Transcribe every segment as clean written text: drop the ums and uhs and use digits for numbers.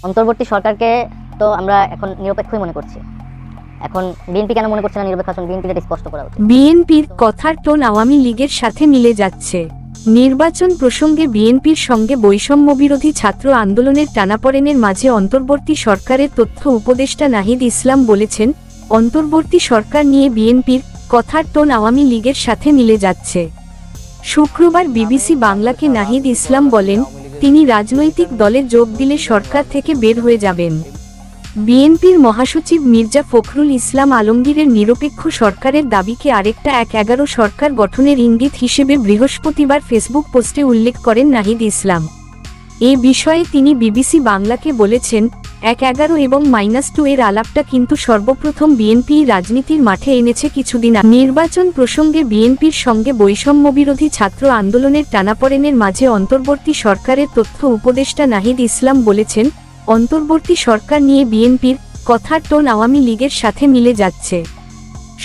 অন্তর্বর্তী সরকারকে তো আমরা এখন নিরপেক্ষই মনে করছি। এখন বিএনপি কেন মনে করছে না নিরপেক্ষ? আসলে বিএনপি এটা স্পষ্ট করা উচিত। বিএনপির কথার টোন আওয়ামী লীগের সাথে মিলে যাচ্ছে। নির্বাচন প্রসঙ্গে বিএনপির সঙ্গে বৈষম্য বিরোধী ছাত্র আন্দোলনের টানাপড়েনের মাঝে অন্তর্বর্তী সরকারের তথ্য উপদেষ্টা নাহিদ ইসলাম বলেছেন, অন্তর্বর্তী সরকার নিয়ে বিএনপির কথার টোন আওয়ামী লীগের সাথে মিলে যাচ্ছে। শুক্রবার বিবিসি বাংলাকে নাহিদ ইসলাম বলেন, তিনি রাজনৈতিক দলে যোগ দিলে সরকার থেকে বের হয়ে যাবেন। বিএনপির মহাসচিব মির্জা ফখরুল ইসলাম আলমগীরের নিরপেক্ষ সরকারের দাবিকে আরেকটা ১/১১ সরকার গঠনের ইঙ্গিত হিসেবে বৃহস্পতিবার ফেসবুক পোস্টে উল্লেখ করেন নাহিদ ইসলাম। এ বিষয়ে তিনি বিবিসি বাংলাকে বলেছেন, ১/১১ এবং -2 এর আলাপটা কিন্তু সর্বপ্রথম বিএনপি রাজনীতির মাঠে এনেছে কিছুদিন আগে। নির্বাচন প্রসঙ্গে বিএনপির সঙ্গে বৈষম্যবিরোধী ছাত্র আন্দোলনের টানাপড়েনের মাঝে অন্তর্বর্তী সরকারের তথ্য উপদেষ্টা নাহিদ ইসলাম বলেছেন, অন্তর্বর্তী সরকার নিয়ে বিএনপির কথার টোন আওয়ামী লীগের সাথে মিলে যাচ্ছে।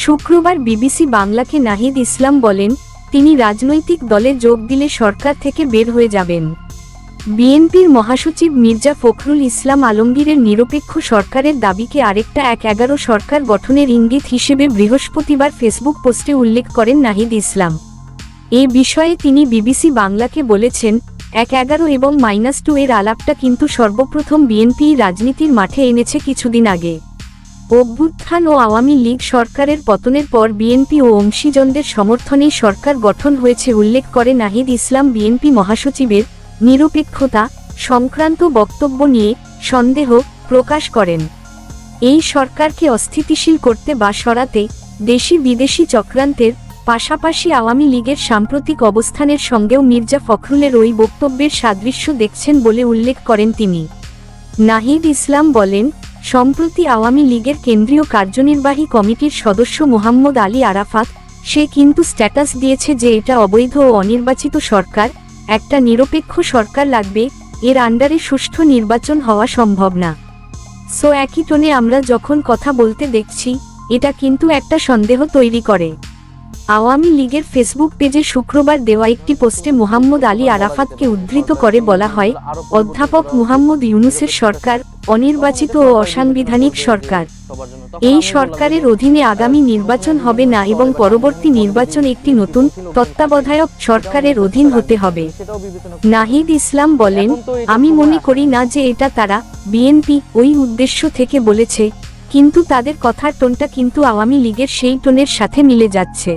শুক্রবার বিবিসি বাংলাকে নাহিদ ইসলাম বলেন, তিনি রাজনৈতিক দলে যোগ দিলে সরকার থেকে বের হয়ে যাবেন। বিএনপির মহাসচিব মির্জা ফখরুল ইসলাম আলমগীরের নিরপেক্ষ সরকারের দাবিকে আরেকটা ১/১১ সরকার গঠনের ইঙ্গিত হিসেবে বৃহস্পতিবার ফেসবুক পোস্টে উল্লেখ করেন নাহিদ ইসলাম। এ বিষয়ে তিনি বিবিসি বাংলাকে বলেছেন, ১/১১ এবং -2 এর আলাপটা কিন্তু সর্বপ্রথম বিএনপি রাজনীতির মাঠে এনেছে কিছুদিন আগে। অভ্যুত্থান ও আওয়ামী লীগ সরকারের পতনের পর বিএনপি ও অংশীজনদের সমর্থনেই সরকার গঠন হয়েছে উল্লেখ করে নাহিদ ইসলাম বিএনপি মহাসচিবের নিরপেক্ষতা সংক্রান্ত বক্তব্য নিয়ে সন্দেহ প্রকাশ করেন। এই সরকারকে অস্থিতিশীল করতে বা সরাতে দেশি বিদেশি চক্রান্তের পাশাপাশি আওয়ামী লীগের সাম্প্রতিক অবস্থানের সঙ্গেও মির্জা ফখরুলের ওই বক্তব্যের সাদৃশ্য দেখছেন বলে উল্লেখ করেন তিনি। নাহিদ ইসলাম বলেন, সম্প্রতি আওয়ামী লীগের কেন্দ্রীয় কার্যনির্বাহী কমিটির সদস্য মোহাম্মদ আলী আরাফাত সে কিন্তু স্ট্যাটাস দিয়েছে যে এটা অবৈধ ও অনির্বাচিত সরকার, একটা নিরপেক্ষ সরকার লাগবে, এর আন্ডারে সুষ্ঠু নির্বাচন হওয়া সম্ভব না। সো একই টোনে আমরা যখন কথা বলতে দেখছি, এটা কিন্তু একটা সন্দেহ তৈরি করে। আওয়ামী লীগের ফেসবুক পেজে শুক্রবার দেওয়া একটি পোস্টে মোহাম্মদ আলী আরাফাতকে উদ্ধৃত করে বলা হয়, অধ্যাপক মুহাম্মদ ইউনূসের সরকার অনির্বাচিত ও অসাংবিধানিক সরকার। এই সরকারের অধীনে আগামী নির্বাচন হবে না এবং পরবর্তী নির্বাচন একটি নতুন তত্ত্বাবধায়ক সরকারের অধীন হতে হবে। নাহিদ ইসলাম বলেন, আমি মনে করি না যে এটা তারা বিএনপি ওই উদ্দেশ্য থেকে বলেছে, কিন্তু তাদের কথার টোনটা কিন্তু আওয়ামী লীগের সেই টোনের সাথে মিলে যাচ্ছে।